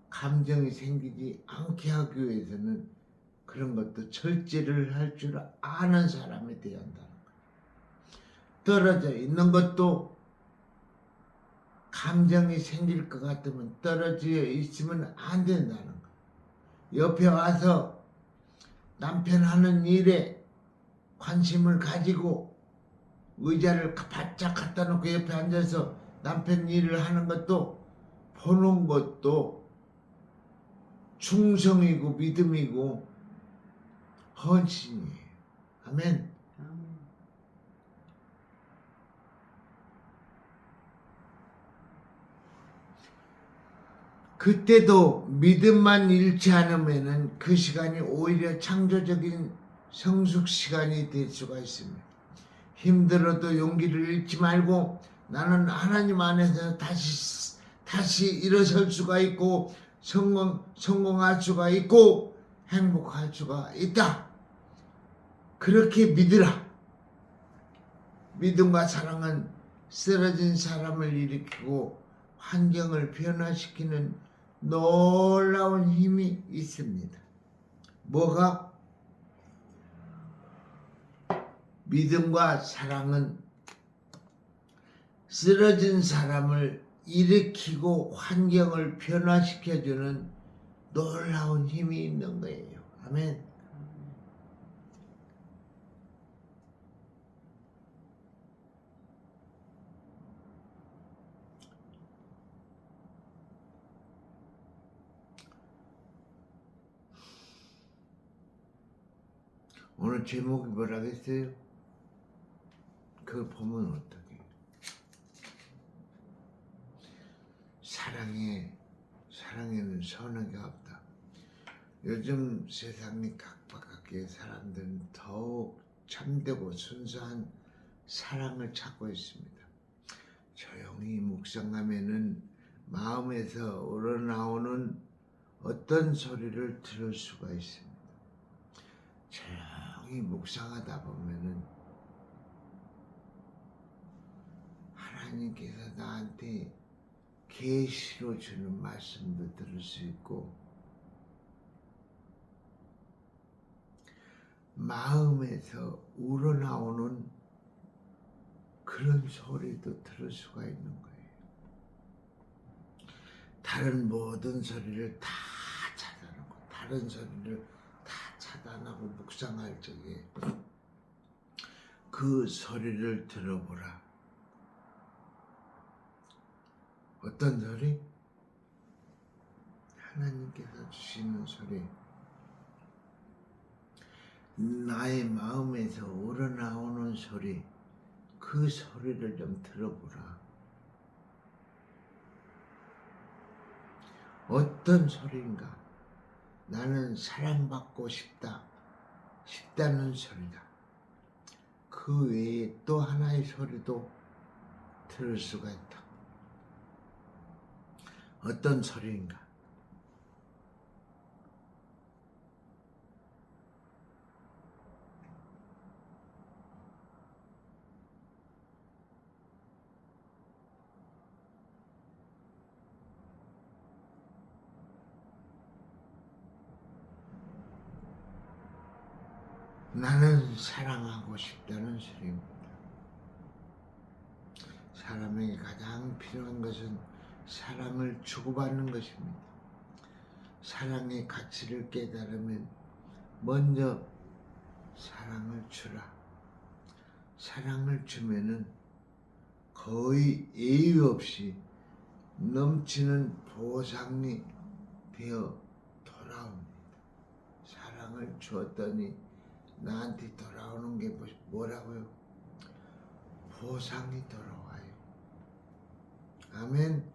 감정이 생기지 않게 하기 위해서는 그런 것도 절제를 할 줄 아는 사람이 되어야 한다는 거예요. 떨어져 있는 것도 감정이 생길 것 같으면 떨어져 있으면 안 된다는 거예요. 옆에 와서 남편 하는 일에 관심을 가지고 의자를 바짝 갖다 놓고 옆에 앉아서 남편 일을 하는 것도, 보는 것도 충성이고 믿음이고 헌신이에요. 아멘. 그때도 믿음만 잃지 않으면은 그 시간이 오히려 창조적인 성숙 시간이 될 수가 있습니다. 힘들어도 용기를 잃지 말고 나는 하나님 안에서 다시 일어설 수가 있고 성공할 수가 있고 행복할 수가 있다. 그렇게 믿으라. 믿음과 사랑은 쓰러진 사람을 일으키고 환경을 변화시키는 놀라운 힘이 있습니다. 뭐가? 믿음과 사랑은 쓰러진 사람을 일으키고 환경을 변화시켜주는 놀라운 힘이 있는 거예요. 아멘. 오늘 제목이 뭐라겠어요? 그걸 보면 어떡해. 사랑에는 선하가 없다. 요즘 세상이 각박하게 사람들은 더욱 참되고 순수한 사랑을 찾고 있습니다. 조용히 묵상하면은 마음에서 우러나오는 어떤 소리를 들을 수가 있습니다. 조용히 묵상하다 보면은 하나님께서 나한테 계시로 주는 말씀도 들을 수 있고, 마음에서 우러나오는 그런 소리도 들을 수가 있는 거예요. 다른 모든 소리를 다 차단하고, 다른 소리를 다 차단하고 묵상할 적에 그 소리를 들어보라. 어떤 소리? 하나님께서 주시는 소리. 나의 마음에서 우러나오는 소리, 그 소리를 좀 들어보라. 어떤 소리인가? 나는 사랑받고 싶다. 싶다는 소리다. 그 외에 또 하나의 소리도 들을 수가 있다. 어떤 소리인가? 나는 사랑하고 싶다는 소리입니다. 사람에게 가장 필요한 것은 사랑을 주고받는 것입니다. 사랑의 가치를 깨달으면 먼저 사랑을 주라. 사랑을 주면은 거의 예의 없이 넘치는 보상이 되어 돌아옵니다. 사랑을 주었더니 나한테 돌아오는 게 뭐라고요? 보상이 돌아와요. 아멘.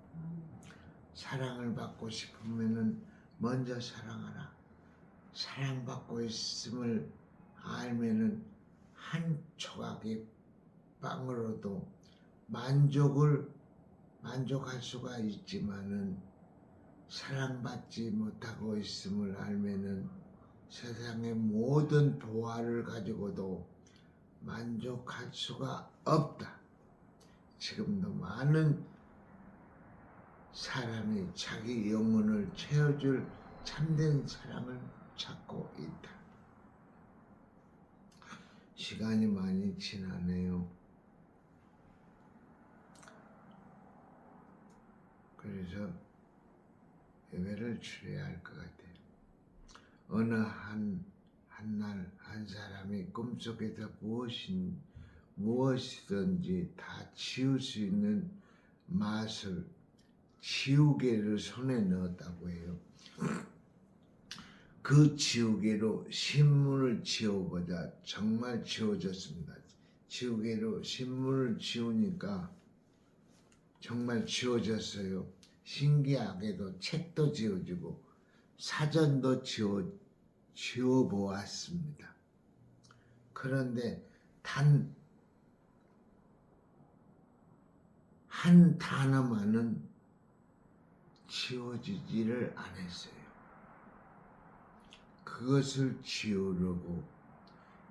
사랑을 받고 싶으면은 먼저 사랑하라. 사랑받고 있음을 알면은 한 조각의 빵으로도 만족할 수가 있지만은 사랑받지 못하고 있음을 알면은 세상의 모든 보화를 가지고도 만족할 수가 없다. 지금도 많은 사람이 자기 영혼을 채워줄 참된 사랑을 찾고 있다. 시간이 많이 지나네요. 그래서 예배를 드려야 할 것 같아요. 어느 한날 한 사람이 꿈속에서 무엇이든지 다 지울 수 있는 마술, 지우개를 손에 넣었다고 해요. 그 지우개로 신문을 지워보자 정말 지워졌습니다. 지우개로 신문을 지우니까 정말 지워졌어요. 신기하게도 책도 지워지고 사전도 지워보았습니다. 그런데 단 한 단어만은 지워지지를 않았어요. 그것을 지우려고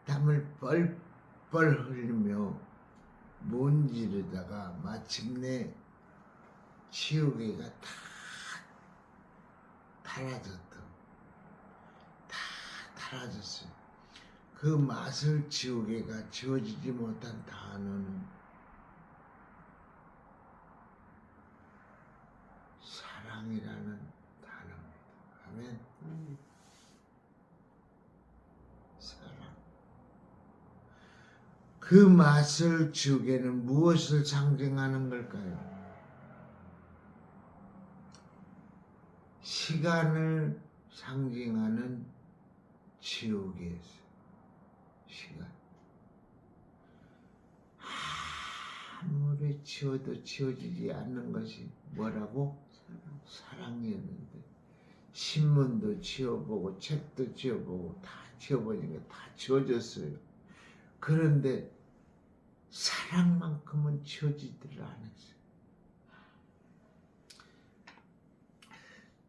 땀을 뻘뻘 흘리며 문지르다가 마침내 지우개가 다 달아졌어요. 그 맛을 지우개가 지워지지 못한 단어는 사랑이라는 단어입니다. 아멘. 사랑. 그 맛을 지우개는 무엇을 상징하는 걸까요? 시간을 상징하는 지우개였어요. 시간. 아무리 지워도 지워지지 않는 것이 뭐라고? 사랑이었는데 신문도 지워보고 책도 지워보고 다 지워보니까 다 지워졌어요. 그런데 사랑만큼은 지워지지를 않았어요.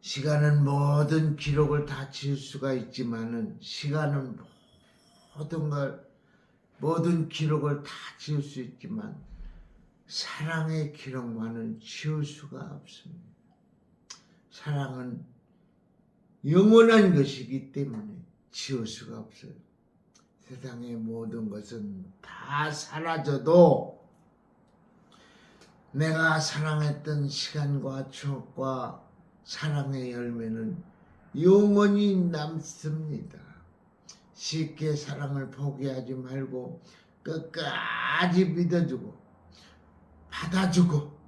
시간은 모든 기록을 다 지울 수가 있지만은 시간은 모든 기록을 다 지울 수 있지만 사랑의 기록만은 지울 수가 없습니다. 사랑은 영원한 것이기 때문에 지울 수가 없어요. 세상의 모든 것은 다 사라져도 내가 사랑했던 시간과 추억과 사랑의 열매는 영원히 남습니다. 쉽게 사랑을 포기하지 말고 끝까지 믿어주고 받아주고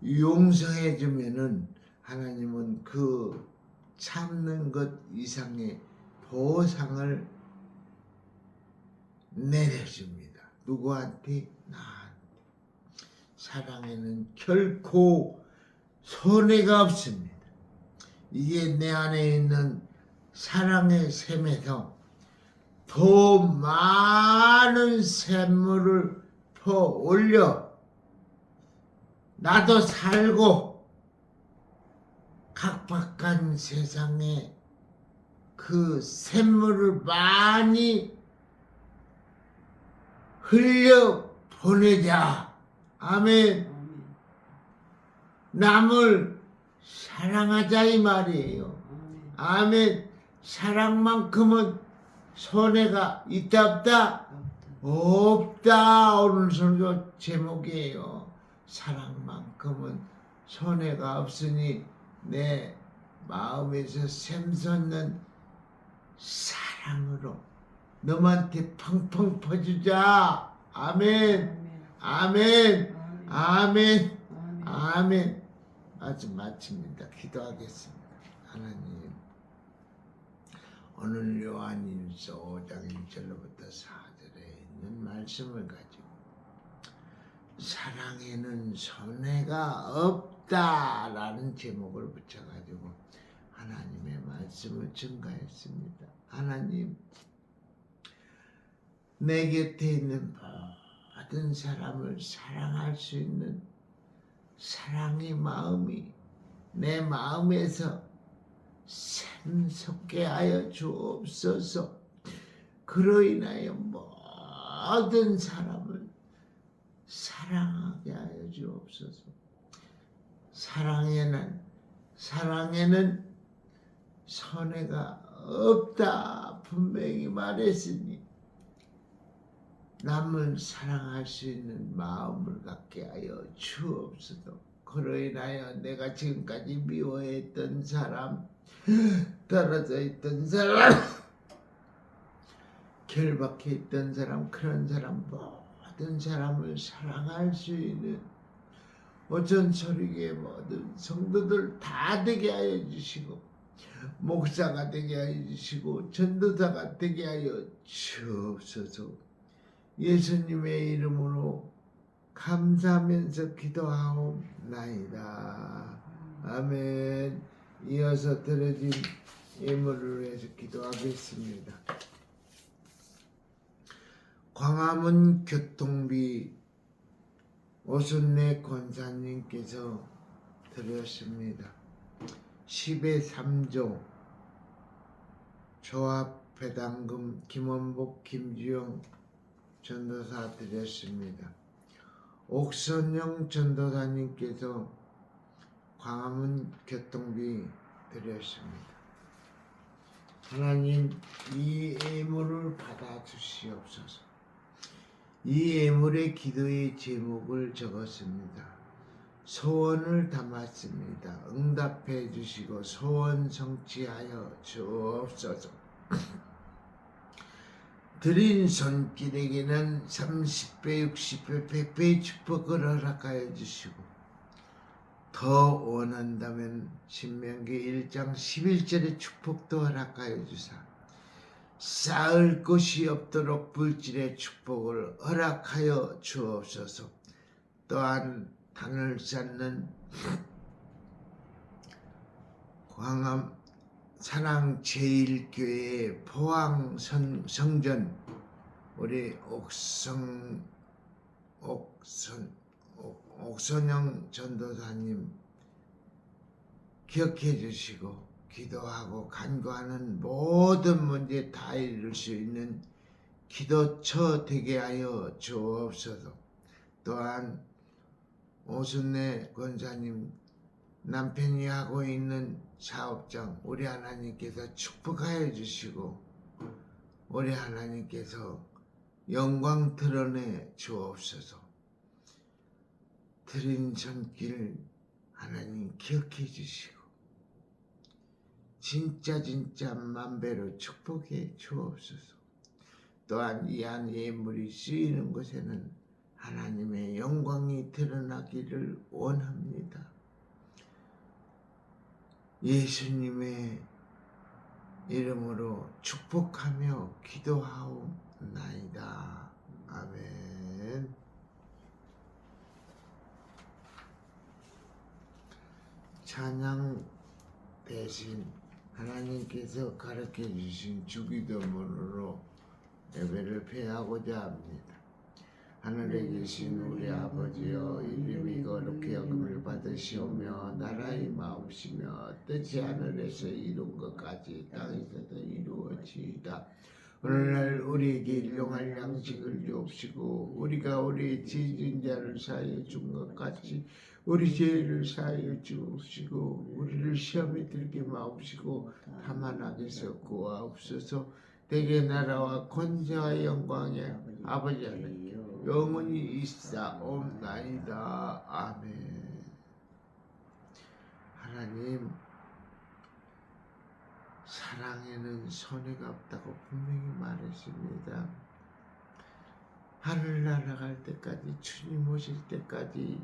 용서해주면은 하나님은 그 참는 것 이상의 보상을 내려줍니다. 누구한테? 나한테. 사랑에는 결코 손해가 없습니다. 이게 내 안에 있는 사랑의 샘에서 더 많은 샘물을 퍼 올려 나도 살고 각박한 세상에 그 샘물을 많이 흘려 보내자. 아멘. 아멘. 남을 사랑하자 이 말이에요. 아멘. 아멘. 사랑만큼은 손해가 있다 없다? 없다. 오늘 설교 제목이에요. 사랑만큼은 손해가 없으니 내 마음에서 샘솟는 사랑으로 너한테 펑펑 퍼주자. 아멘. 아멘. 아멘. 아멘. 아멘. 아주 마칩니다. 기도하겠습니다. 하나님, 오늘 요한일서 5장 1절로부터 4절에 있는 말씀을 가지고 사랑에는 손해가 없다라는 제목을 붙여가지고 하나님의 말씀을 증가했습니다. 하나님, 내 곁에 있는 모든 사람을 사랑할 수 있는 사랑의 마음이 내 마음에서 샘솟게 하여 주옵소서. 그로 인하여 모든 사람을 사랑하게 하여 주옵소서. 사랑에는 손해가 없다 분명히 말했으니 남을 사랑할 수 있는 마음을 갖게 하여 주옵소서. 그로 인하여 내가 지금까지 미워했던 사람, 떨어져 있던 사람, 결박해 있던 사람, 그런 사람 모든 사람을 사랑할 수 있는 오천철이교회 모든 성도들 다 되게 하여 주시고 목사가 되게 하여 주시고 전도사가 되게 하여 주옵소서. 예수님의 이름으로 감사하면서 기도하옵나이다. 아멘. 이어서 드려진 예물을 위해서 기도하겠습니다. 광화문 교통비 오순례 권사님께서 드렸습니다. 10의 3조 조합 배당금 김원복 김주영 전도사 드렸습니다. 옥선영 전도사님께서 광화문 교통비 드렸습니다. 하나님, 이 예물을 받아주시옵소서. 이 예물의 기도의 제목을 적었습니다. 소원을 담았습니다. 응답해 주시고 소원 성취하여 주옵소서. 드린 손길에게는 30배, 60배, 100배의 축복을 허락하여 주시고 더 원한다면 신명기 1장 11절의 축복도 허락하여 주사 쌓을 곳이 없도록 불질의 축복을 허락하여 주옵소서. 또한 단을 쌓는 광암 사랑 제일교회 포항 성전 우리 옥선영 전도사님 기억해 주시고 기도하고 간구하는 모든 문제 다 이룰 수 있는 기도처 되게 하여 주옵소서. 또한 오순례 권사님 남편이 하고 있는 사업장 우리 하나님께서 축복하여 주시고 우리 하나님께서 영광 드러내 주옵소서. 드린 손길 하나님 기억해 주시고 진짜 만배로 축복해 주옵소서. 또한 이 한 예물이 쓰이는 곳에는 하나님의 영광이 드러나기를 원합니다. 예수님의 이름으로 축복하며 기도하옵나이다. 아멘. 찬양 대신 하나님께서 가르쳐 주신 주기도문으로 예배를 패하고자 합니다. 하늘에 계신 우리 아버지여, 이름이 거룩히 여김을 받으시오며 나라의 마옵시며 뜻이 하늘에서 이룬 것 같이 땅에서도 이루어지이다. 오늘날 우리에게 일용할 양식을 주옵시고 우리가 우리 지은 자를 사하여 준 것 같이 우리 죄를 사하여 주옵시고 우리를 시험에 들게 마옵시고 다만 악에서 구하옵소서. 대개 나라와 권세와 영광이 아버지 하나님께 영원히 있사옵나이다. 아멘. 하나님, 사랑에는 손해가 없다고 분명히 말했습니다. 하늘 날아갈 때까지, 주님 오실 때까지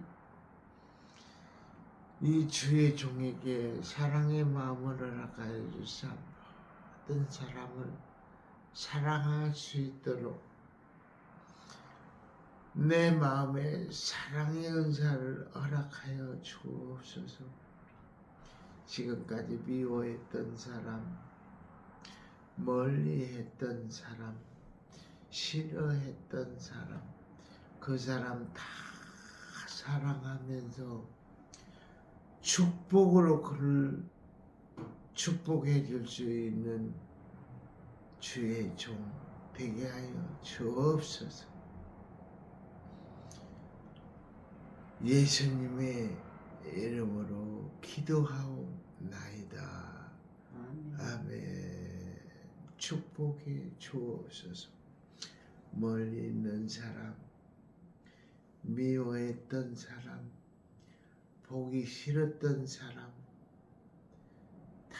이 주의 종에게 사랑의 마음을 허락하여 주사 모든 사람을 사랑할 수 있도록 내 마음에 사랑의 은사를 허락하여 주옵소서. 지금까지 미워했던 사람, 멀리했던 사람, 싫어했던 사람, 그 사람 다 사랑하면서 축복으로 그를 축복해 줄 수 있는 주의 종 되게 하여 주옵소서. 예수님의 이름으로 기도하옵나이다. 아멘. 축복해 주옵소서. 멀리 있는 사람, 미워했던 사람, 보기 싫었던 사람 다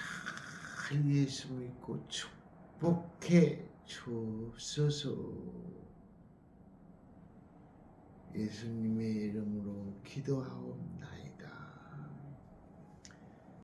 예수 믿고 축복해 주옵소서. 예수님의 이름으로 기도하옵나이다.